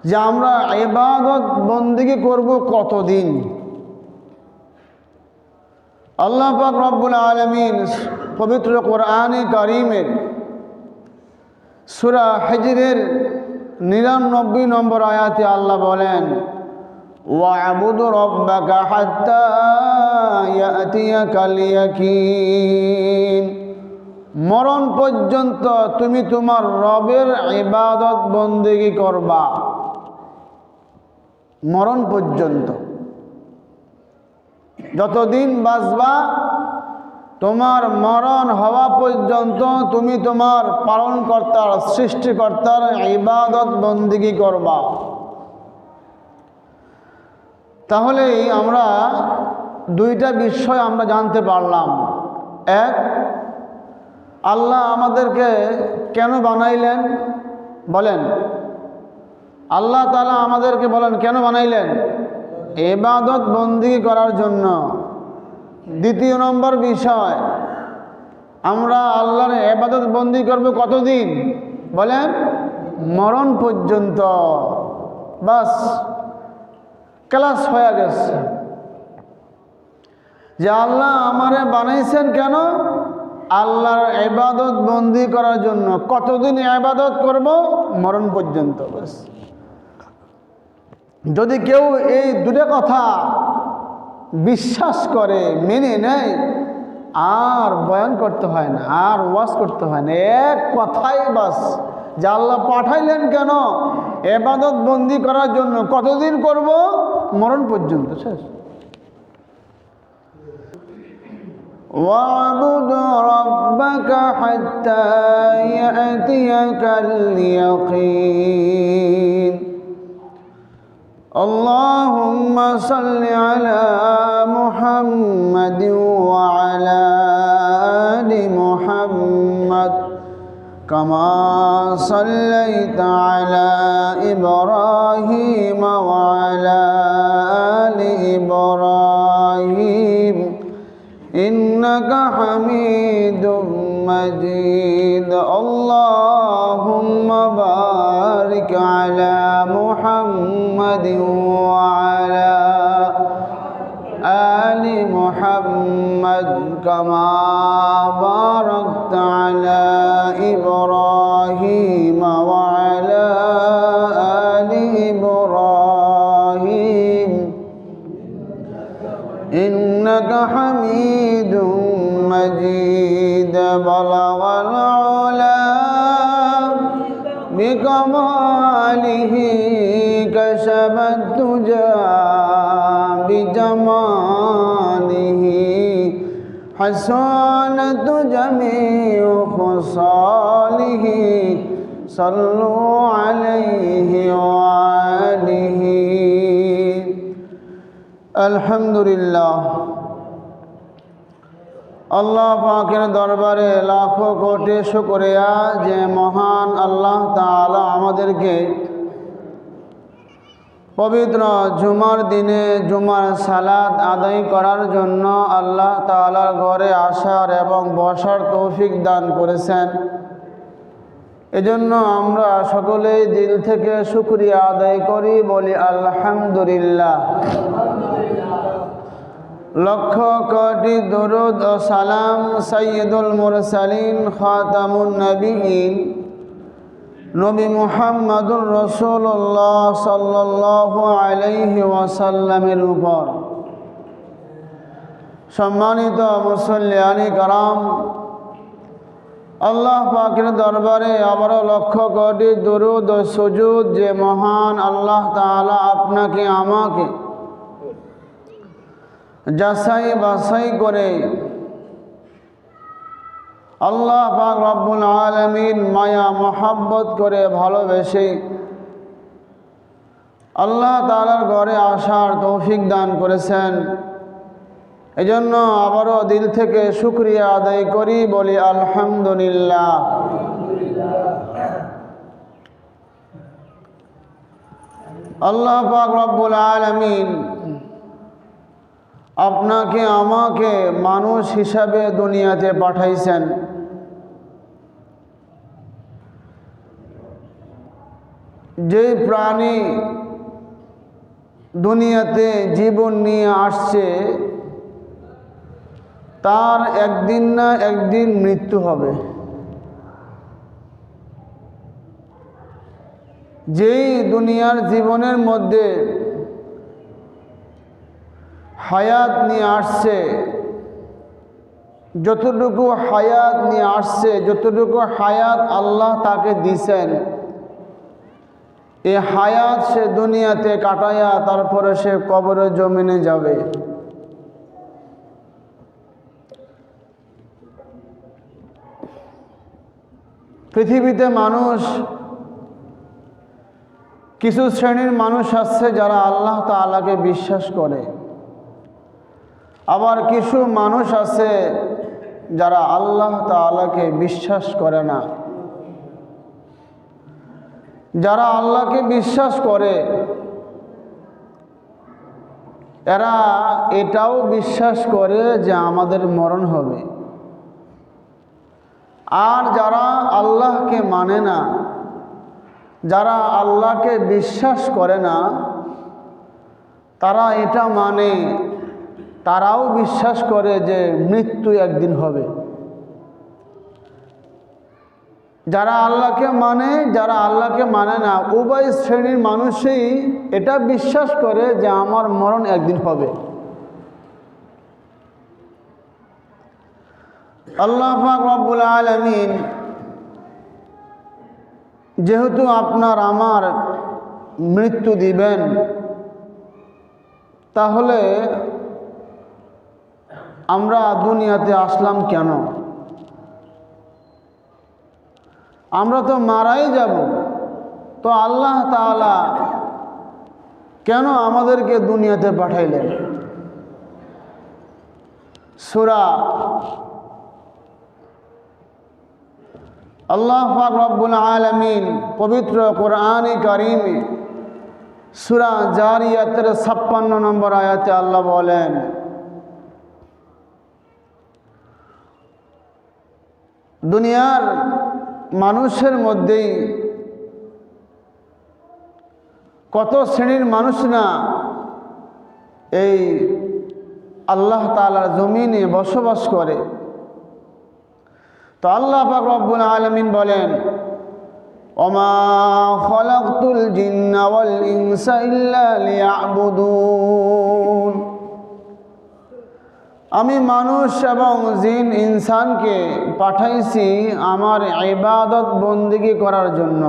যে আমরা ইবাদত বন্দেগী করব কতদিন। আল্লাহ পাক রব্বুল আলামিন পবিত্র কোরআনে কারীমের সূরা হিজরের 99 নম্বর আয়াতে আল্লাহ বলেন, ওয়া'বুদ রাব্বাকা হাত্তা ইয়াতিয়াকাল ইয়াকিন, মরণ পর্যন্ত তুমি তোমার রবের ইবাদত বন্দেগী করবা। মরণ পর্যন্ত, যতদিন বাঁচবা তোমার মরণ হওয়া পর্যন্ত তুমি তোমার পালনকর্তার সৃষ্টিকর্তার ইবাদত বন্দেগী করবা। তাহলেই আমরা দুইটা বিষয় আমরা জানতে পারলাম। এক, আল্লাহ আমাদেরকে কেন বানাইলেন বলেন, আল্লাহ তাআলা আমাদেরকে বলেন কেন বানাইলেন? ইবাদত বন্দেগী করার জন্য। দ্বিতীয় নম্বর বিষয়, আমরা আল্লাহর ইবাদত বন্দেগী করব কতদিন বলেন? মরণ পর্যন্ত। বাস ক্লাস হয়ে গেছে যে আল্লাহ আমারে বানাইছেন কেন? আল্লাহর ইবাদত বন্দেগী করার জন্য। কতদিন ইবাদত করব? মরণ পর্যন্ত। বাস। যদি কেউ এই দুটো কথা বিশ্বাস করে, মেনে নেয়, আর বয়ান করতে হয় না, আর ওয়াজ করতে হয় না, এক কথাই বাস যে আল্লাহ পাঠাইলেন কেন? ইবাদত বন্দেগী করার জন্য। কতদিন করব? মরণ পর্যন্ত। শেষ। ওয়া'বুদ রাব্বাকা হাত্তা ইয়াতিয়াকাল ইয়াকিন। আল্লাহুম্মা সাল্লি আলা মুহাম্মাদিন ওয়া আলা আলি মুহাম্মাদ কামা সাল্লাইতা আলা ইব্রাহিম ওয়া আলা আলি ইব্রাহিম ইন্নাকা হামিদুম মাজিদ। আল্লাহুম্মা বারিক আলা মুহাম্মাদিন ওয়া আলা আলি মুহাম্মাদ কামা বারাকতা আলা ইব্রাহিম ওয়া আলা আলি ইব্রাহিম ইন্নাকা হামিদুম মাজিদ। বালাগাল উলা বিকামালিহি কাশাফাত তুজা বিজামালিহি হাসানাত জামিউ খুসালিহি সাল্লু আলাইহি ওয়া আলিহি। আলহামদুলিল্লাহ। আল্লাহ পাকের দরবারে লাখো কোটি শুকরিয়া যে মহান আল্লাহ তাআলা আমাদেরকে পবিত্র জুমার দিনে জুমার সালাত আদায় করার জন্য আল্লাহ তাআলার ঘরে আসার এবং বসার তৌফিক দান করেছেন। এজন্য আমরা সকলেই দিল থেকে শুকরিয়া আদায় করি, বলি আলহামদুলিল্লাহ। লক্ষ কোটি দরুদ ও সালাম সাইয়্যিদুল মুরসালিন খাতামুন নবিয়্যিন নবী মুহাম্মদুর রাসূলুল্লাহ সাল্লাল্লাহু আলাইহি ওয়াসাল্লামের উপর। সম্মানিত মুসল্লিয়ানি কারাম, আল্লাহ পাকের দরবারে আবারও লক্ষ কোটি দরুদ ও সুজুদ যে মহান আল্লাহ তাআলা আপনাকে আমাকে যাচাই বাছাই করে আল্লাহ পাক রব্বুল আলামিন মায়া মহাব্বত করে ভালোবেসে আল্লাহ তাআলার ঘরে আসার তৌফিক দান করেছেন। এজন্য আবারও দিল থেকে শুকরিয়া আদায় করি, বলি আলহামদুলিল্লাহ। আল্লাহ পাক রব্বুল আলামিন আপনাকে আমাকে মানুষ হিসাবে দুনিয়াতে পাঠাইছেন। যে প্রাণী দুনিয়াতে জীবন নিয়ে আসছে তার একদিন না একদিন মৃত্যু হবে। যেই দুনিয়ার জীবনের মধ্যে হায়াত নিয়ে আসছে, যতটুকু হায়াত নিয়ে আসছে, যতটুকু হায়াত আল্লাহ তাকে দিয়েছেন, এই হায়াত সে দুনিয়াতে কাটায়া তারপরে সে কবরে জমিনে যাবে। পৃথিবীতে মানুষ, কিছু শ্রেণীর মানুষ আছে যারা আল্লাহ তাআলাকে বিশ্বাস করে, আবার কিছু মানুষ আছে যারা আল্লাহ তাআলাকে বিশ্বাস করে না। যারা আল্লাহকে বিশ্বাস করে এরা এটাও বিশ্বাস করে যে আমাদের মরণ হবে। আর যারা আল্লাহকে মানে না, যারা আল্লাহকে বিশ্বাস করে না, তারা এটা মানে, তারাও বিশ্বাস করে যে মৃত্যু একদিন হবে। যারা আল্লাহকে মানে, যারা আল্লাহকে মানে না, উভয় শ্রেণীর মানুষই এটা বিশ্বাস করে যে আমার মরণ একদিন হবে। আল্লাহ পাক রব্বুল আলামিন যেহেতু আপনার আমার মৃত্যু দিবেন, তাহলে আমরা দুনিয়াতে আসলাম কেন? আমরা তো মারাই যাব, তো আল্লাহ তাআলা কেন আমাদেরকে দুনিয়াতে পাঠাইলেন? সূরা আল্লাহ পাক রব্বুল আলামিন পবিত্র কোরআনে কারীমে সূরা জারিয়াতের 56 নম্বর আয়াতে আল্লাহ বলেন, দুনিয়ার মানুষের মধ্যেই কত শ্রেণীর মানুষ না এই আল্লাহ তাআলার জমিনে বসবাস করে। তো আল্লাহ পাক রব্বুল আলামিন বলেন, ওমা খালাকতুল জিন্না ওয়াল ইনসা ইল্লা লিয়াবুদুন, আমি মানুষ এবং জিন ইনসানকে পাঠাইছি আমার ইবাদত বন্দেগী করার জন্য।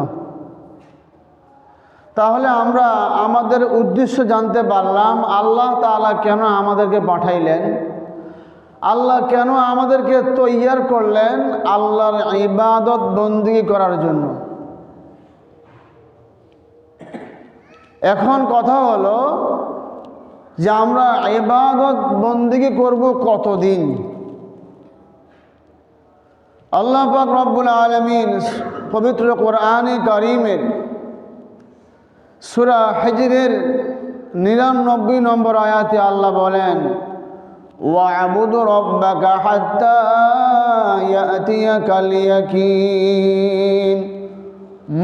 তাহলে আমরা আমাদের উদ্দেশ্য জানতে পারলাম, আল্লাহ তাআলা কেন আমাদেরকে পাঠাইলেন, আল্লাহ কেন আমাদেরকে তৈয়ার করলেন আল্লাহর ইবাদত বন্দেগী করার জন্য। এখন কথা হলো যে আমরা ইবাদত বন্দেগী করব কতদিন? আল্লাহ পাক রব্বুল আলামিন পবিত্র কোরআনে কারীমের সূরা হিজরের 99 নম্বর আয়াতে আল্লাহ বলেন, ওয়া'বুদ রাব্বাকা হাত্তা ইয়াতিয়াকাল ইয়াকিন,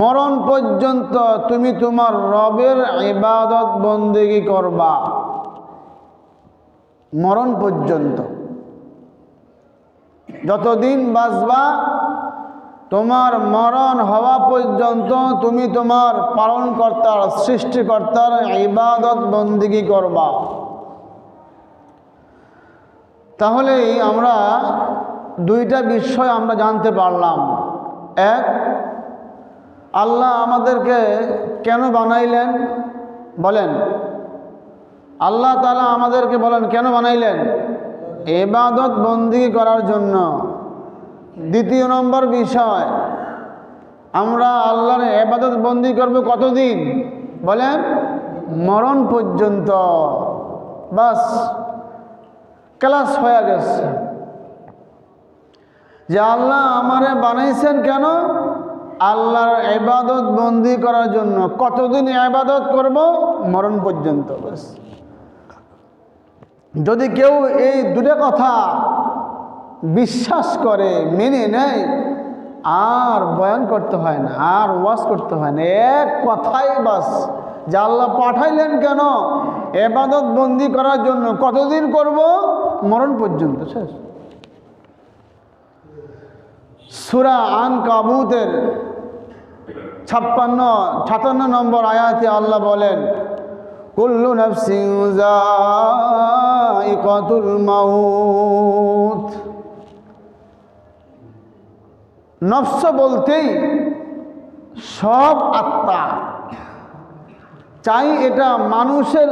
মরণ পর্যন্ত তুমি তোমার রবের ইবাদত বন্দেগী করবা। মরণ পর্যন্ত, যতদিন বাঁচবা তোমার মরণ হওয়া পর্যন্ত তুমি তোমার পালনকর্তার, সৃষ্টিকর্তার ইবাদত বন্দেগী করবা। তাহলেই আমরা দুইটা বিষয় আমরা জানতে পারলাম। এক, আল্লাহ আমাদেরকে কেন বানাইলেন? বলেন, আল্লাহ তাআলা আমাদেরকে বলেন কেন বানাইলেন? ইবাদত বন্দেগী করার জন্য। দ্বিতীয় নম্বর বিষয়, আমরা আল্লাহর ইবাদত বন্দেগী করব কতদিন? বলেন, মরণ পর্যন্ত। বাস, ক্লাস হয়ে গেছে যে আল্লাহ আমারে বানাইছেন কেন? আল্লাহর ইবাদত বন্দেগী করার জন্য। কতদিন ইবাদত করব? মরণ পর্যন্ত। বাস। যদি কেউ এই দুটো কথা বিশ্বাস করে, মেনে নেয়, আর বয়ান করতে হয় না, আর ওয়াজ করতে হয় না, এক কথাই বাস যে আল্লাহ পাঠাইলেন কেন? ইবাদত বন্দি করার জন্য। কতদিন করব? মরণ পর্যন্ত, শেষ। সূরা আনকাবুতের 58 নম্বর আয়াতে আল্লাহ বলেন, কুল্লু নাফসিন যায়িকাতুল মাউত। নফস বলতেই সব আত্মা, চাই এটা মানুষের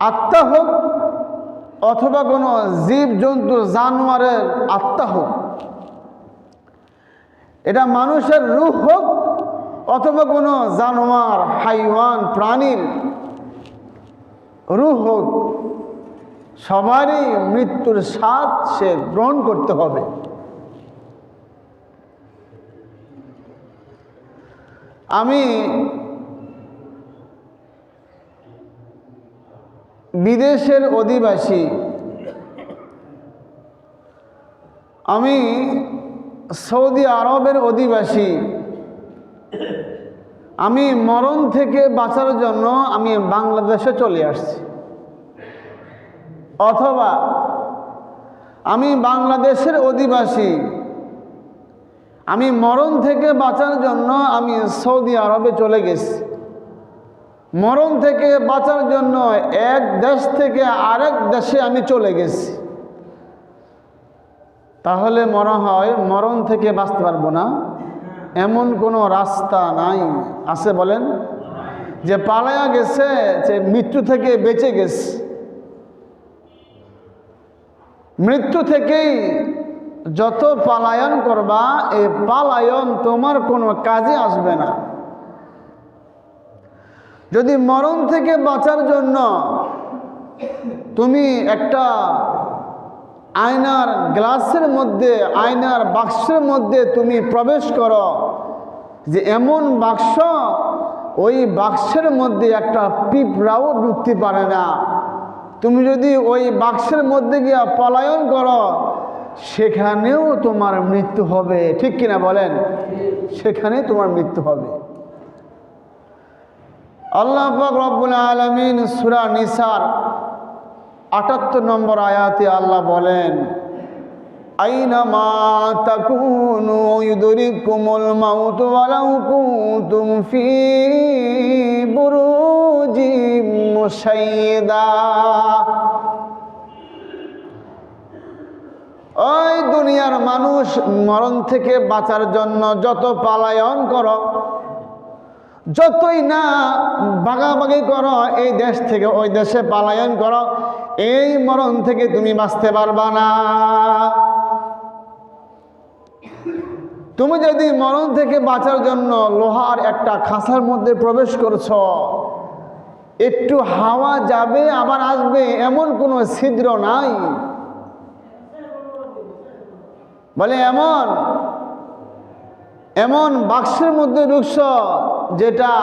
আত্মা হোক অথবা কোনো জীব জন্তু জানোয়ারের আত্মা হোক, এটা মানুষের রূহ হোক অথবা কোনো জানোয়ার হাইওয়ান প্রাণীর রূহ হোক, সবারই মৃত্যুর স্বাদ সে গ্রহণ করতে হবে। আমি বিদেশের অধিবাসী, আমি সৌদি আরবের অধিবাসী। আমি মরণ থেকে বাঁচার জন্য আমি বাংলাদেশে চলে আসছি, অথবা আমি বাংলাদেশের অধিবাসী, আমি মরণ থেকে বাঁচার জন্য আমি সৌদি আরবে চলে গেছি। মরণ থেকে বাঁচার জন্য এক দেশ থেকে আরেক দেশে আমি চলে গেছি। তাহলে মনে হয় মরণ থেকে বাঁচতে পারবো না, এমন কোনো রাস্তা নাই। আছে বলেন? যে পালায়া গেছে, যে মৃত্যু থেকে বেঁচে গেছে। মৃত্যু থেকেই যত পালায়ন করবা, এই পালায়ন তোমার কোনো কাজে আসবে না। যদি মরণ থেকে বাঁচার জন্য তুমি একটা আয়নার গ্লাসের মধ্যে, আয়নার বাক্সের মধ্যে তুমি প্রবেশ করো, যে এমন বাক্স, ওই বাক্সের মধ্যে একটা পিঁপড়াও ঢুকতে পারে না। তুমি যদি ওই বাক্সের মধ্যে গিয়ে পলায়ন করো, সেখানেও তোমার মৃত্যু হবে। ঠিক কিনা বলেন? সেখানে তোমার মৃত্যু হবে। আল্লাহ পাক রব্বুল আলামিন সূরা নিসার ৭৮ নম্বর আয়াতে আল্লাহ বলেন, আইনামা তাকুনু ইউদরিকুমুল মাউতু ওয়ালাউ কুনতুম ফি বুরুজিম মুশাইয়্যিদা। ওই দুনিয়ার মানুষ, মরণ থেকে বাঁচার জন্য যত পালায়ন করো, যতই না ভাগাভাগি করো, এই দেশ থেকে ওই দেশে পালায়ন করো, এই মরণ থেকে তুমি বাঁচতে পারবা না। তুমি যদি মরণ থেকে বাঁচার জন্য লোহার একটা খাঁচার মধ্যে প্রবেশ করছো, একটু হাওয়া যাবে আবার আসবে, এমন কোনো ছিদ্র নাই। বলে এমন বাক্সের মধ্যে ঢুকছ যেটা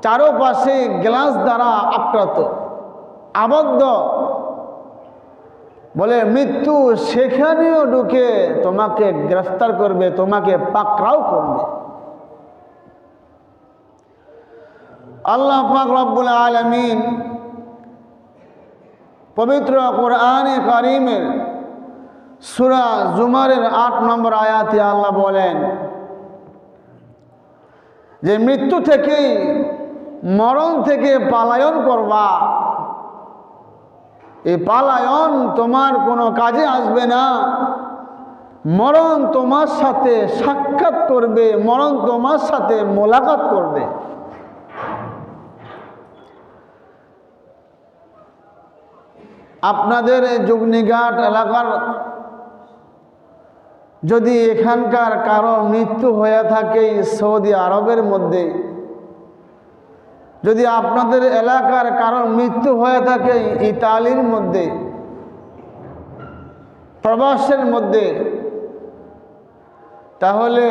চারোপাশে গ্লাস দ্বারা আবদ্ধ। বলে মৃত্যু সেখানেও ঢুকে তোমাকে গ্রেফতার করবে, তোমাকে পাকড়াও করবে। আল্লাহ পাক রব্বুল আলামিন পবিত্র কোরআনে কারীমের সূরা জুমারের ৮ নম্বর আয়াতে আল্লাহ বলেন যে মৃত্যু থেকে, মরণ থেকে পালায়ন করবা। এই পালায়ন তোমার কোনো কাজে আসবে না। মরণ তোমার সাথে সাক্ষাৎ করবে, মরণ তোমার সাথে মোলাকাত করবে। আপনাদের যুগনিঘাট এলাকার যদি এখানকার কারো মৃত্যু হয়ে থাকে সৌদি আরবের মধ্যে, যদি আপনাদের এলাকার কারো মৃত্যু হয়ে থাকে ইতালির মধ্যে, প্রবাসের মধ্যে, তাহলে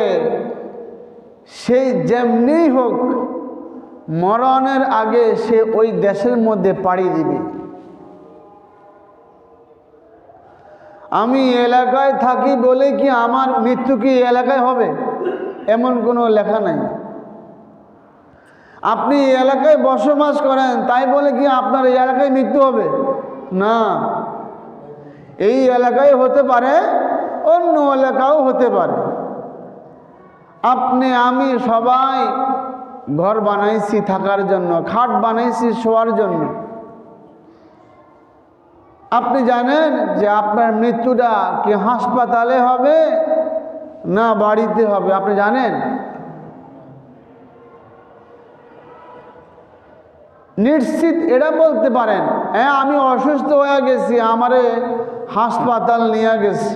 সেই যেমনি হোক মরণের আগে সে ওই দেশের মধ্যে পাড়ি দিবে। আমি এলাকায় থাকি বলে কি আমার মৃত্যু কি এলাকায় হবে, এমন কোনো লেখা নাই। আপনি এলাকায় বসবাস করেন তাই বলে কি আপনার এই এলাকায় মৃত্যু হবে না। এই এলাকায় হতে পারে, অন্য এলাকাও হতে পারে। আপনি আমি সবাই ঘর বানাইছি থাকার জন্য, খাট বানাইছি শোয়ার জন্য। আপনি জানেন যে আপনার মৃত্যুটা কি হাসপাতালে হবে না বাড়িতে হবে, আপনি জানেন? নিশ্চিত এটা বলতে পারেন, হ্যাঁ আমি অসুস্থ হয়ে গেছি, আমারে হাসপাতাল নিয়ে গেছি।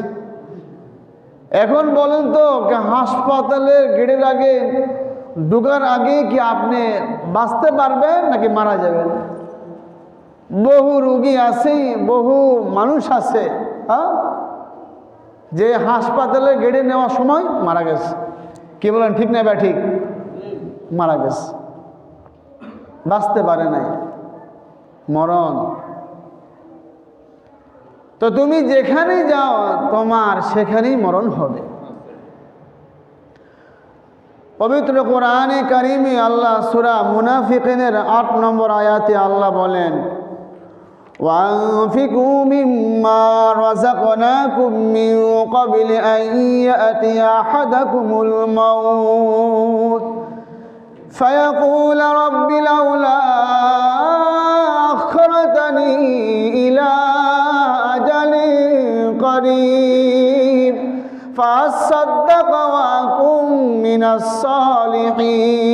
এখন বলুন তো, হাসপাতালে গেটের আগে ঢোকার আগে কি আপনি বাঁচতে পারবেন নাকি মারা যাবেন? বহু রোগী আছে, বহু মানুষ আছে হ্যাঁ, যে হাসপাতালে গেড়ে নেওয়ার সময় মারা গেছে। কি বলেন, ঠিক না বা ঠিক? মারা গেছে, বাঁচতে পারে নাই, মরণ। তো তুমি যেখানেই যাও তোমার সেখানেই মরণ হবে। পবিত্র কোরআনে কারিমে আল্লাহ সূরা মুনাফিকিনের ৮ নম্বর আয়াতে আল্লাহ বলেন, وَأَنفِقُوا مِمَّا رَزَقْنَاكُم مِّن قَبْلِ أَن يَأْتِيَ أَحَدَكُمُ الْمَوْتُ فَيَقُولَ رَبِّ لَوْلَا أَخَّرْتَنِي إِلَىٰ أَجَلٍ قَرِيبٍ فَأَصَّدَّقَ وَأَكُن مِّنَ الصَّالِحِينَ।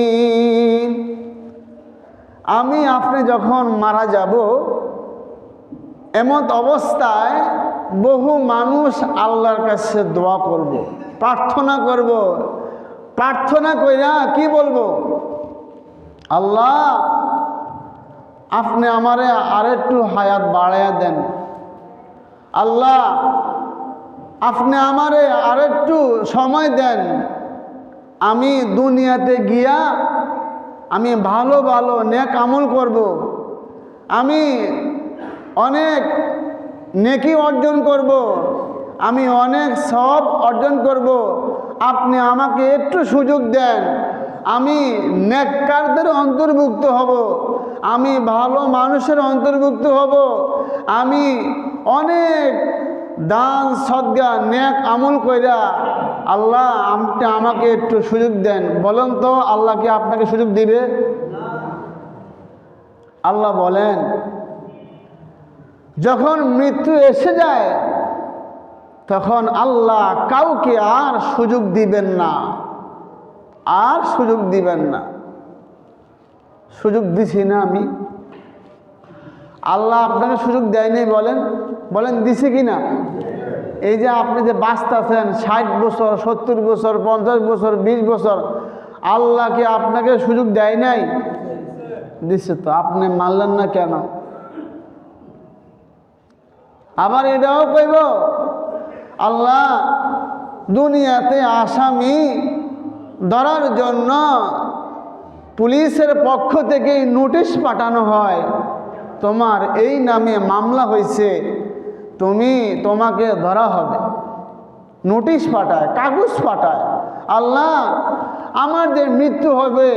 আমি আপনি যখন মারা যাব, এমন অবস্থায় বহু মানুষ আল্লাহর কাছে দোয়া করব, প্রার্থনা করব। প্রার্থনা কইরা কি বলবো? আল্লাহ আপনি আমারে আরেকটু হায়াত বাড়াইয়া দেন, আল্লাহ আপনি আমারে আরেকটু সময় দেন, আমি দুনিয়াতে গিয়া আমি ভালো ভালো নেক আমল করব, আমি অনেক নেকি অর্জন করব, আমি অনেক সওয়াব অর্জন করব। আপনি আমাকে একটু সুযোগ দেন, আমি নেককারদের অন্তর্ভুক্ত হব, আমি ভালো মানুষের অন্তর্ভুক্ত হব, আমি অনেক দান সদকা নেক আমল কইরা আল্লাহ আপনি আমাকে একটু সুযোগ দেন। বলেন তো আল্লাহ কি আপনাকে সুযোগ দিবে? আল্লাহ বলেন, যখন মৃত্যু এসে যায় তখন আল্লাহ কাউকে আর সুযোগ দিবেন না, আর সুযোগ দিবেন না। সুযোগ দিছি না আমি? আল্লাহ আপনাকে সুযোগ দেয়নি? বলেন বলেন দিছি কি না? এই যে আপনি যে বাঁচতেছেন ৬০ বছর, ৭০ বছর, ৫০ বছর, ২০ বছর, আল্লাহ কি আপনাকে সুযোগ দেয় নাই? দিচ্ছে তো, আপনি মানলেন না কেন? আবার এটাও কইব, আল্লাহ দুনিয়াতে আসামি ধরার জন্য পুলিশের পক্ষ থেকে নোটিশ পাঠানো হয়, তোমার এই নামে মামলা হয়েছে, তোমাকে ধরা হবে। নোটিশ পাঠায়, কাগজ পাঠায়। আল্লাহ আমার যে মৃত্যু হবে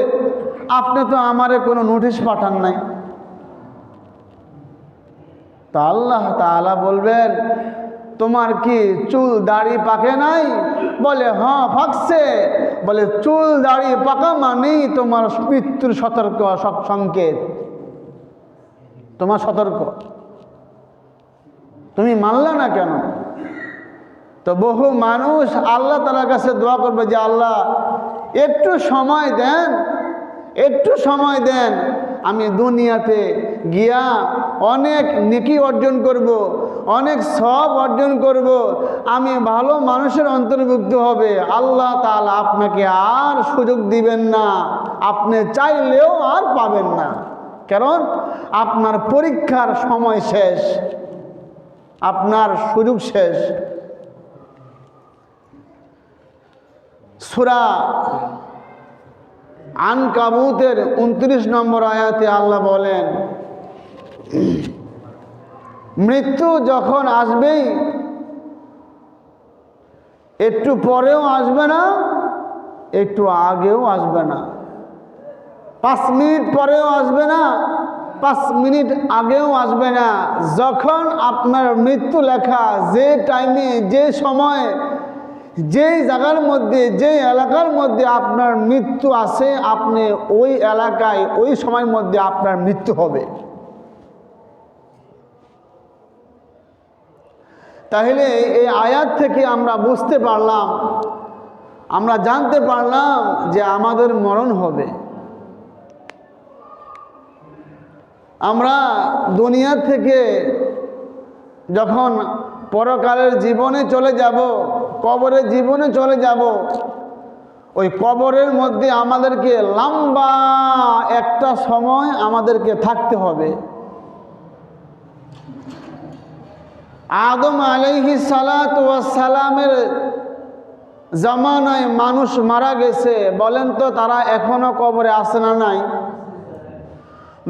আপনি তো আমারে কোনো নোটিশ পাঠান নাই। তা আল্লাহ তাআলা বলবেন, তোমার কি চুল দাড়ি পাকে নাই? বলে হ্যাঁ পাকছে। বলে চুল দাড়ি পাকা মানেই তোমার মৃত্যুর সতর্ক সংকেত, তোমার সতর্ক। তুমি মানলে না কেন? তো বহু মানুষ আল্লাহ তাআলার কাছে দোয়া করবে যে আল্লাহ একটু সময় দেন, একটু সময় দেন, আমি দুনিয়াতে গিয়া অনেক নেকি অর্জন করব, অনেক সওয়াব অর্জন করব, আমি ভালো মানুষের অন্তর্ভুক্ত হবে। আল্লাহ তাআলা আপনাকে আর সুযোগ দিবেন না, আপনি চাইলেও আর পাবেন না। কারণ আপনার পরীক্ষার সময় শেষ, আপনার সুযোগ শেষ। সূরা আনকাবুতের ২৯ নম্বর আয়াতে আল্লাহ বলেন, মৃত্যু যখন আসবেই একটু পরেও আসবে না, একটু আগেও আসবে না, 5 মিনিট পরেও আসবে না, 5 মিনিট আগেও আসবে না। যখন আপনার মৃত্যু লেখা, যে টাইমে, যে সময়, যেই জায়গার মধ্যে, যে এলাকার মধ্যে আপনার মৃত্যু আছে, আপনি ওই এলাকায় ওই সময়ের মধ্যে আপনার মৃত্যু হবে। তাহলে এই আয়াত থেকে আমরা বুঝতে পারলাম, আমরা জানতে পারলাম যে আমাদের মরণ হবে। আমরা দুনিয়া থেকে যখন পরকালের জীবনে চলে যাব, কবরের জীবনে চলে যাব, ওই কবরের মধ্যে আমাদেরকে লম্বা একটা সময় আমাদেরকে থাকতে হবে। আদম আলাইহিস সালাতু ওয়াস সালামের জামানায় মানুষ মারা গেছে, বলেন তো তারা এখনো কবরে আছে না নাই?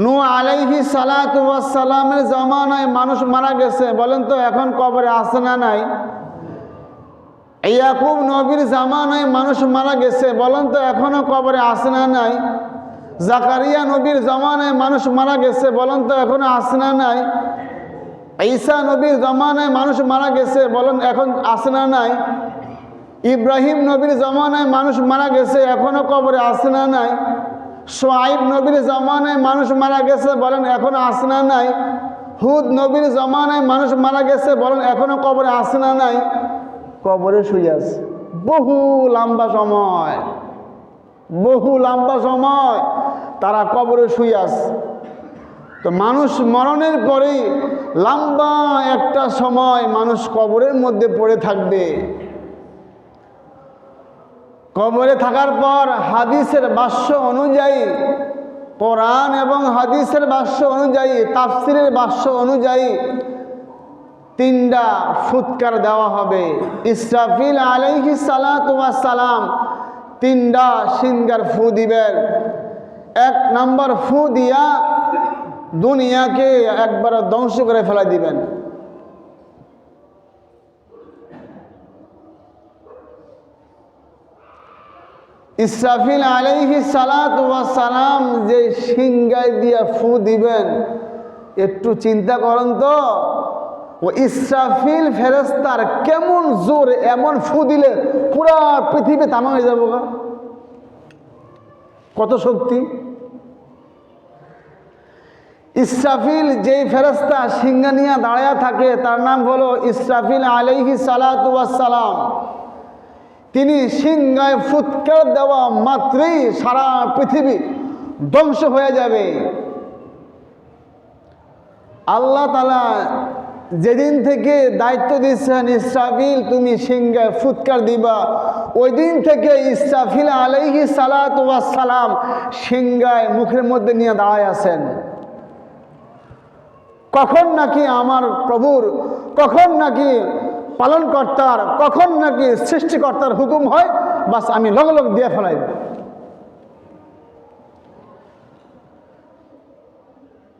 নূহ আলাইহিস সালাতু ওয়াস সালামের জামানায় মানুষ মারা গেছে, বলেন তো এখন কবরে আছে না নাই? ইয়াকুব নবীর জামানায় মানুষ মারা গেছে, বলেন তো এখনো কবরে আছে না নাই? জাকারিয়া নবীর জামানায় মানুষ মারা গেছে, বলেন তো এখনো আছে না নাই? ঈসা নবীর জামানায় মানুষ মারা গেছে, বলেন এখন আছে না নাই? ইব্রাহিম নবীর জামানায় মানুষ মারা গেছে, এখনো কবরে আছে না নাই? শুআইব নবীর জামানায় মানুষ মারা গেছে, বলেন এখনো আছে না নাই? হুদ নবীর জামানায় মানুষ মারা গেছে, বলেন এখনো কবরে আছে না নাই? কবরে শুয়ে আছে বহু লম্বা সময়, বহু লম্বা সময় তারা কবরে শুয়ে আছে। তো মানুষ মরণের পরেই লম্বা একটা সময় মানুষ কবরের মধ্যে পড়ে থাকবে। কবরে থাকার পর হাদিসের ভাষ্য অনুযায়ী, কোরআন এবং হাদিসের ভাষ্য অনুযায়ী, তাফসিরের ভাষ্য অনুযায়ী 3টা ফুৎকার দেওয়া হবে। ইসরাফিল আলাইহিস সালাতু ওয়াস সালাম 3টা সিঙ্গার ফু দিবেন। 1 নম্বর ফু দিয়া দুনিয়াকে একবার ধ্বংস করে ফেলা দিবেন। ইসরাফিল আলাইহিস সালাতু ওয়াস সালাম যে সিংগায় দিয়া ফু দিবেন, একটু চিন্তা করেন তো, ও ইসরাফিল ফেরেশতার কেমন জোর, এমন ফু দিলে পুরা পৃথিবী তামা হয়ে যাবো, কত শক্তি। ইসরাফিল যেই ফেরেশতা সিংহা নিয়ে দাঁড়ায়া থাকে তার নাম হলো ইসরাফিল আলাইহিস সালাতু ওয়াস সালাম। তিনি সিংহায় ফুৎকার দেওয়া মাত্রই সারা পৃথিবী ধ্বংস হয়ে যাবে। আল্লাহ তাআলা যেদিন থেকে দায়িত্ব দিচ্ছেন ইসরাফিল তুমি সিংহায় ফুৎকার দিবা, ওই দিন থেকে ইসরাফিল আলাইহিস সালাতু ওয়াস সালাম সিংহায় মুখের মধ্যে নিয়ে দাঁড়ায় আছেন। কখন নাকি আমার প্রভুর, কখন নাকি পালনকর্তার, কখন নাকি সৃষ্টিকর্তার হুকুম হয়, বাস আমি লগে লগ দিয়ে ফেলাই।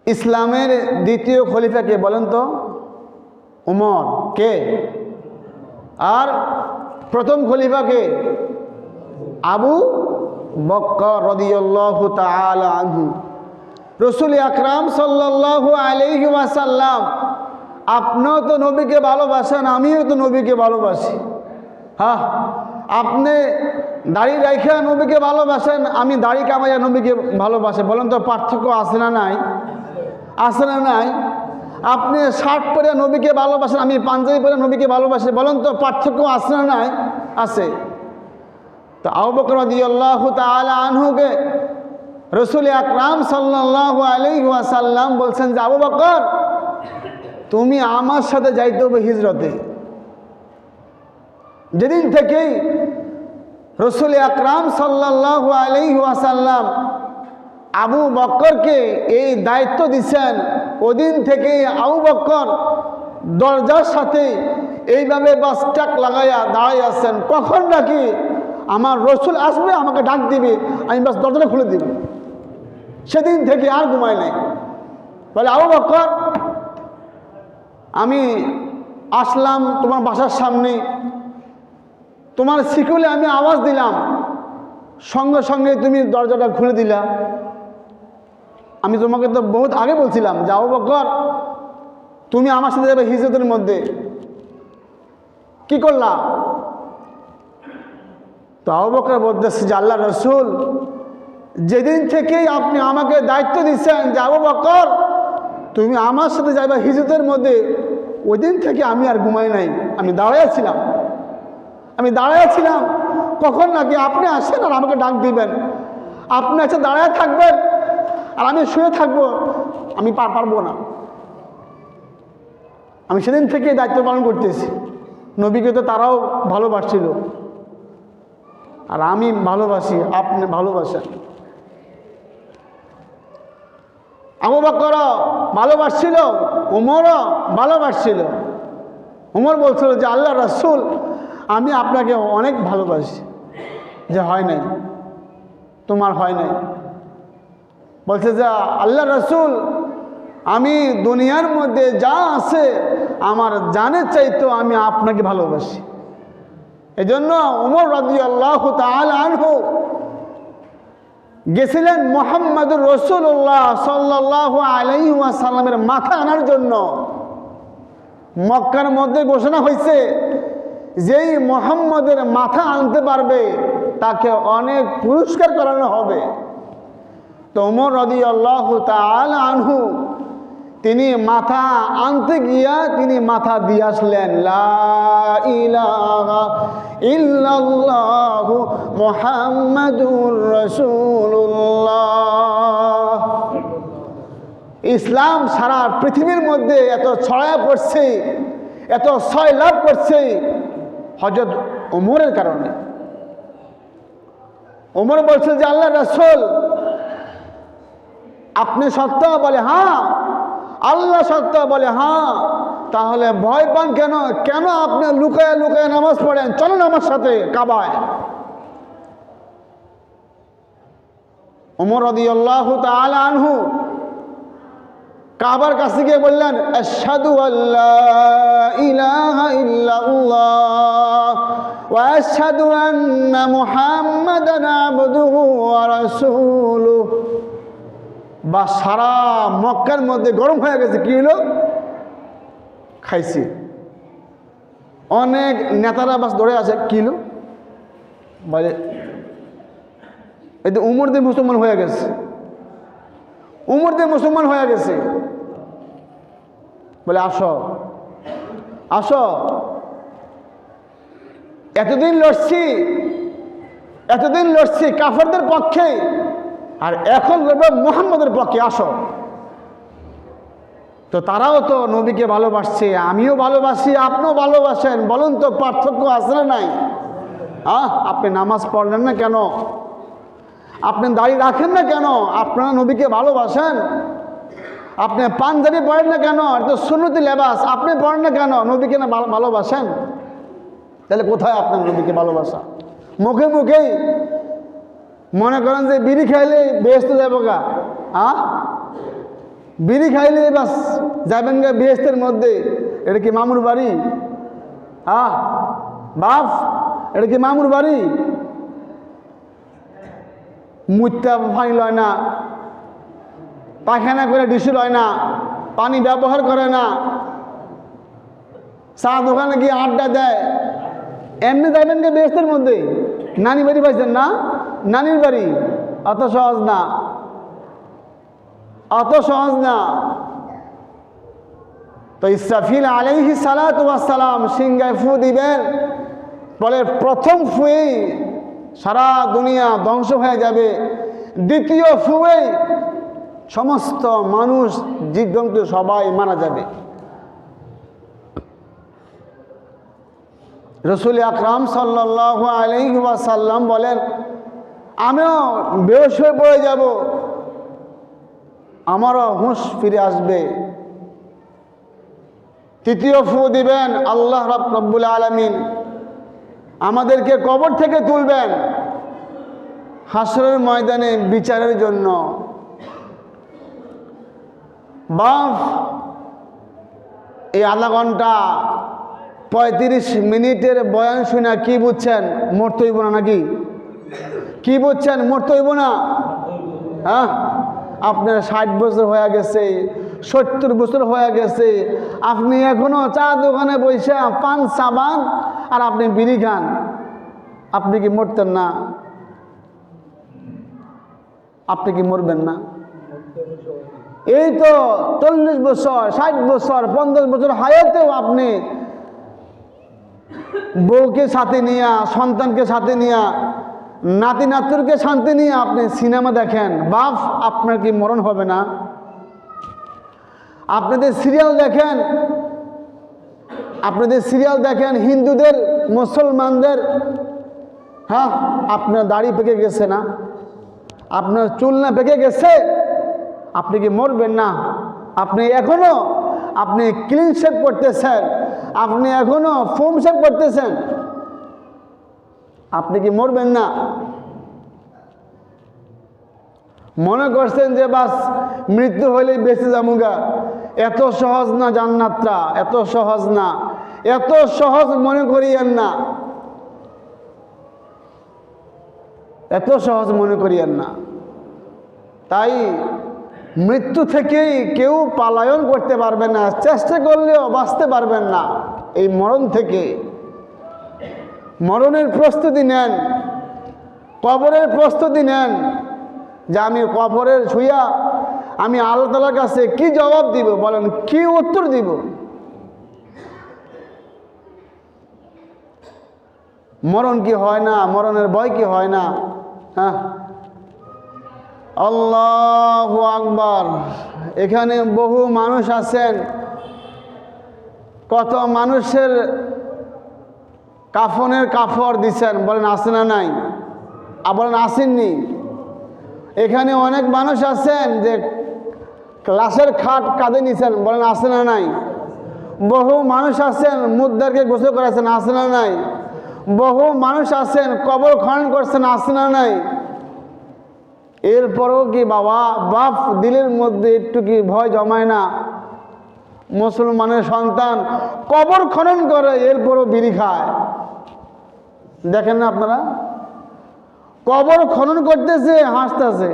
ইসলামের দ্বিতীয় খলিফা কে বলেন তো? উমর। কে? আর প্রথম খলিফা কে? আবু বকর রাদিয়াল্লাহু তাআলা আনহু। রাসূল আকরাম সাল্লাল্লাহু আলাইহি ওয়াসাল্লাম, আপনিও তো নবীকে ভালোবাসেন, আমিও তো নবীকে ভালোবাসি। হ্যাঁ, আপনি দাড়ি রাইখা নবীকে ভালোবাসেন, আমি দাড়ি কামাইয়া নবীকে ভালোবাসি। বলেন তো পার্থক্য আছে না নাই? আছে না নাই? আপনি শার্ট পরে নবীকে ভালোবাসেন, আমি পাঞ্জাবি পরে নবীকে ভালোবাসি। বলেন তো পার্থক্য আছে না নাই? আছে। তো আবু বকর রাদিয়াল্লাহু তাআলা আনহুকে রাসূল আকরাম সাল্লাল্লাহু আলাইহি ওয়াসাল্লাম বলছেন যে আবু বকর তুমি আমার সাথে যাইতে হবে হিজরতে। যেদিন থেকেই রাসূল আকরাম সাল্লাল্লাহু আলাইহি ওয়াসাল্লাম আবু বকরকে এই দায়িত্ব দিচ্ছেন, ওদিন থেকেই আবু বকর দরজার সাথে এইভাবে বাসটাক লাগাইয়া দাঁড়াই আছেন, কখন নাকি আমার রসুল আসবে আমাকে ডাক দিবে, আমি বাস দরজাটা খুলে দিব। সেদিন থেকে আর ঘুমায় নাই। বলে আবু বকর আমি আসলাম তোমার বাসার সামনে, তোমার শিকলে আমি আওয়াজ দিলাম, সঙ্গে সঙ্গে তুমি দরজাটা খুলে দিলা। আমি তোমাকে তো বহুত আগে বলছিলাম যে আবু বকর তুমি আমার সাথে যাবে হিজরতের মধ্যে, কি করলা? তো আবু বকর বলতেছে যে আল্লাহ রসুল, যেদিন থেকেই আপনি আমাকে দায়িত্ব দিচ্ছেন যে আবু বকর তুমি আমার সাথে যাবে হিজরতের মধ্যে, ওই দিন থেকে আমি আর ঘুমাই নাই। আমি দাঁড়ায় ছিলাম কখন নাকি আপনি আসেন আর আমাকে ডাক দিবেন, আপনি এসে দাঁড়ায় থাকবেন আর আমি শুয়ে থাকবো, আমি পারবো না। আমি সেদিন থেকে দায়িত্ব পালন করতেছি। নবীকে তো তারাও ভালোবাসছিল, আর আমি ভালোবাসি, আপনি ভালোবাসেন। আবু বকর ভালোবাসছিল, উমরও ভালোবাসছিল। উমর বলছিল যে আল্লাহ রাসূল আমি আপনাকে অনেক ভালোবাসি। যে হয় নাই, তোমার হয় নাই। বলছে যে আল্লাহ রাসূল আমি দুনিয়ার মধ্যে যা আছে আমার জানের চাইতো আমি আপনাকে ভালোবাসি। এজন্য উমর রাদিয়াল্লাহু তাআলা আনহু গেছিলেন মুহাম্মদুর রাসূলুল্লাহ সাল্লাল্লাহু আলাইহি ওয়াসাল্লামের মাথা আনার জন্য। মক্কার মধ্যে ঘোষণা হয়েছে যেই মুহাম্মদের মাথা আনতে পারবে তাকে অনেক পুরস্কার করানো হবে। তো উমর রাদিয়াল্লাহু তাআলা আনহু তিনি মাথা আনতে গিয়া তিনি মাথা দিয়ে আসলেন, লা ইলাহা ইল্লাল্লাহু মুহাম্মাদুর রাসূলুল্লাহ। ইসলাম সারা পৃথিবীর মধ্যে এত ছড়ায় পড়ছে, এত ছয় লাভ করছে হযরত ওমরের কারণে। ওমর বলছে যে আল্লাহ রাসূল আপনি সত্য? বলে হ্যাঁ। আল্লাহ সত্য? বলে হ্যাঁ। তাহলে ভয় পান কেন? কেন আপনি লুকায় লুকায় নামাজ পড়েন? চলেন আমার সাথে কাবায়। ওমর রাদিয়াল্লাহু তাআলা আনহু কাবার কাছে গিয়ে বললেন, আশহাদু আল্লা ইলাহা ইল্লাল্লাহ ওয়া আশহাদু আন্না মুহাম্মাদান আবদুহু ওয়া রাসূলুহু। বা সারা মক্কার মধ্যে গরম হয়ে গেছে। কি হলো? খাইছি। অনেক নেতারা বাস ধরে আছে। কি হলো? বলে এই তো উমর দিয়ে মুসলমান হয়ে গেছে, উমর দিয়ে মুসলমান হয়ে গেছে। বলে আসো আসো, এতদিন লড়ছি কাফেরদের পক্ষে, আর এখন লড়বে মুহাম্মদের পক্ষে, আসো। তো তারাও তো নবীকে ভালোবাসছে, আমিও ভালোবাসি, আপনিও ভালোবাসেন। বলুন তো পার্থক্য আছে না নাই? আপনি নামাজ পড়লেন না কেন? আপনি দাড়ি রাখেন না কেন? আপনারা নবীকে ভালোবাসেন। আপনি পাঞ্জাবি পড়েন না কেন? এটা তো সুন্নতি লেবাস, আপনি পড়েন না কেন? নবীকে না ভালোবাসেন। তাহলে কোথায় আপনার নবীকে ভালোবাসা? মুখে মুখেই মনে করেন যে বিড়ি খাইলে বেহেশতে যাবো গা। বিড়ি খাইলে বাস যাবেন গা বেহেশতের মধ্যে। এটা কি মামুর বাড়ি? বাপ, এটা কি মামুর বাড়ি? মুইটা পানি লয় না, পায়খানা করে ডিসু লয় না, পানি ব্যবহার করে না, চা দোকানে গিয়ে আড্ডা দেয়। এমনি যাবেন গিয়ে বেহেশতের মধ্যে। নানি বাড়ি পাইছেন না? নানির বাড়ি। অত সহজ না, অত সহজ না। তো ইসরাফিল আলাইহিস সালাতু ওয়াস সালাম সিংহায় ফু দিবেন। বলে প্রথম ফুয়েই সারা দুনিয়া ধ্বংস হয়ে যাবে, দ্বিতীয় ফুয়েই সমস্ত মানুষ জীবজন্তু সবাই মারা যাবে। রাসূল আকরাম সাল্লাল্লাহু আলাইহি ওয়াসাল্লাম বলেন আমিও বেহুশ হয়ে পড়ে যাব, আমারও হুঁশ ফিরে আসবে। তৃতীয় ফু দিবেন, আল্লাহ রাব্বুল আলামিন আমাদেরকে কবর থেকে তুলবেন হাসরের ময়দানে বিচারের জন্য। বাপ এই আধা ঘন্টা 35 মিনিটের বয়ান শুনে কি বুঝছেন? মরতে হইব না নাকি? কি বুঝছেন? মরতে হইব না? হ্যাঁ, আপনার 60 বছর হয়ে গেছে, 70 বছর হয়ে গেছে, আপনি এখনো চা দোকানে বসে পান সাবান আর আপনি বিড়ি খান, আপনি কি মরতেন না? আপনি কি মরবেন না? এই তো 40 বছর, 60 বছর, 50 বছর হায়াতেও আপনি বউকে সাথে নিয়ে, সন্তানকে সাথে নিয়ে, নাতি নাতুরকে শান্তি নিয়ে আপনি সিনেমা দেখেন, বাপ, আপনার কি মরণ হবে না? আপনাদের সিরিয়াল দেখেন হিন্দুদের, মুসলমানদের, হ্যাঁ, আপনার দাড়ি পেকে গেছে না? আপনার চুল না পেকে গেছে? আপনি কি মরবেন না? আপনি এখনো ক্লিন শেভ করতেছেন, আপনি এখনো ফোম শেভ করতেছেন, আপনি কি মরবেন না? মনে করছেন যে বাস মৃত্যু হলেই বেঁচে যামুগা। এত সহজ না জান্নাতটা, এত সহজ না, এত সহজ মনে করিয়েন না, এত সহজ মনে করিয়েন না। তাই মৃত্যু থেকেই কেউ পলায়ন করতে পারবে না, চেষ্টা করলেও বাঁচতে পারবেন না এই মরণ থেকে। মরণের প্রস্তুতি নেন, কবরের প্রস্তুতি নেন, যে আমি কবরের ছুঁয়া আমি আল্লাহ তাআলার কাছে কি জবাব দিব? বলেন, কি উত্তর দিব? মরণ কি হয় না? মরণের ভয় কি হয় না? হ্যাঁ, আল্লাহু আকবার। এখানে বহু মানুষ আছেন, কত মানুষের কাফনের কাপড় দিচ্ছেন, বলেন আছে না নাই? বলেন আসেননি? এখানে অনেক মানুষ আছেন যে ক্লাসের খাট কাঁধে নিছেন, বলেন আছে না নাই? বহু মানুষ আছেন মুদ্দারকে গোসল করেছেন, আছে না নাই? বহু মানুষ আছেন কবর খনন করছেন, আছে না নাই? এরপরেও কি বাপ দিলের মধ্যে একটু কি ভয় জমায় না? মুসলমানের সন্তান কবর খনন করে, এরপরও বিড়ি খায়। দেখেন না আপনারা? কবর খনন করতেছে, হাসতেছে,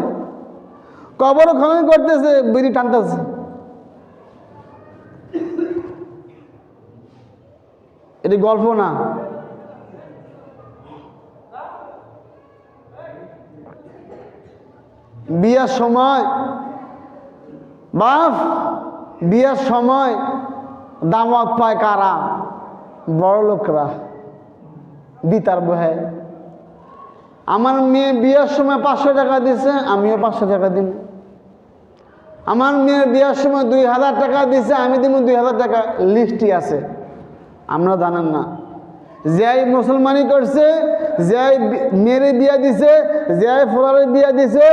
কবর খনন করতেছে, বিড়ি টানতেছে। এটি গল্প না। বিয়ার সময় বিয়ার সময় দাওয়াত পায় কারা? বড় লোকরা, বিতার বহে। আমার মেয়ে বিয়ার সময় 500 টাকা দিছে, আমিও 500 টাকা দিব। আমার মেয়ের বিয়ার সময় 2000 টাকা দিছে, আমি দিব 2000 টাকা। লিস্টই আছে, আমরা জানেন না। যাই মুসলমানি করছে, যাই মেয়েরে বিয়া দিছে, যাই ফোলারে বিয়া দিছে,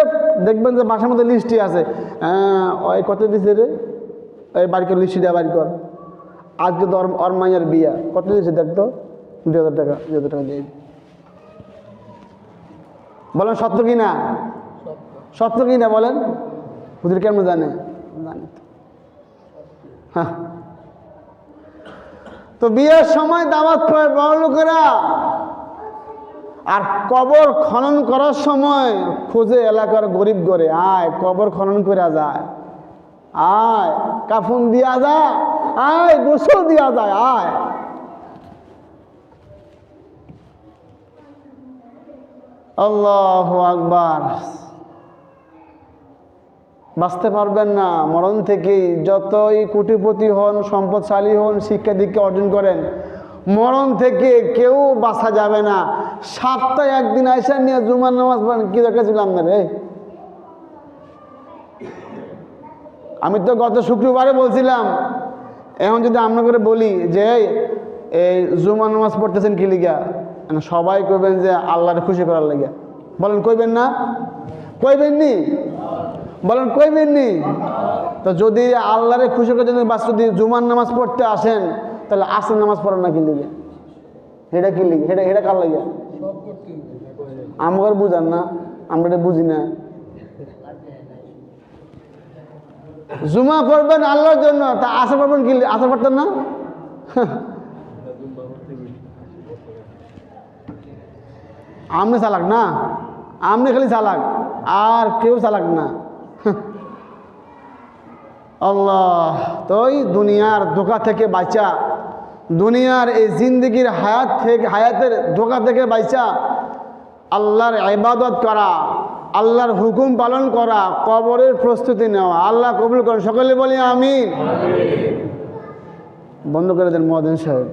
দেখবেন যে বাসার মধ্যে লিস্টই আছে। ওই কত দিছে রে, ওই বাড়ি কর, লিস্টি দেওয়া বাড়ি কর। আজকে তো ওর মাইয়ার বিয়া, কত দিয়েছে দেখতো? 2000 টাকা, 2000 টাকা দিয়ে। বলেন সত্য কিনা? সত্য কিনা বলেন? হুজুর কেমন জানে? জানে তো। হ্যাঁ, তো বিয়ের সময় দাওয়াত পায় বড় লোকেরা, আর কবর খনন করার সময় খুঁজে এলাকার গরিব করে, আয় কবর খনন করে যায়, আয় কাফন দিয়া যায়, আয় গোসল দিয়া যায়, আয়। আল্লাহু আকবার। বাঁচতে পারবেন না মরণ থেকে, যতই কোটিপতি হন, সম্পদশালী হন, শিক্ষা দীক্ষা অর্জন করেন, মরণ থেকে কেউ বাঁচা যাবে না। সপ্তাহে একদিন আইসা নিয়ে জুমার নামাজ পড়েন, কি দরকার ছিল আপনার? আমি তো গত শুক্রবারে বলছিলাম, এখন যদি আমরা করে বলি যে এই জুমার নামাজ পড়তেছেন কি লিগা, সবাই কইবেন যে আল্লাহর খুশি করার লাগিয়া। বলেন কইবেন না? কইবেননি? বলেন কইবেননি? তো যদি আল্লাহরে খুশি করে যদি যদি জুমার নামাজ পড়তে আসেন, তাহলে আসর নামাজ পড়েন না কি লিগে? এটা কি লিগে? এটা কার লাগে? আমাকে বুঝান না, আমরা এটা বুঝি না। জুমা পড়বেন আল্লাহর জন্য, তা আসর পড়বেন কি? আসর পড়তেন না? আমনে চালাক না, আমনে খালি চালাক, আর কেউ চালাক না। আল্লাহ, তোই দুনিয়ার ধোঁকা থেকে বাঁচা, দুনিয়ার এই জিন্দগির হায়াতের ধোঁকা থেকে বাঁচা, আল্লাহর ইবাদত করা, আল্লাহর হুকুম পালন করা, কবরের প্রস্তুতি নেওয়া। আল্লাহ কবুল করেন, সকলে বলি আমিন। বন্ধ করে দেন মুয়াজ্জিন সাহেব।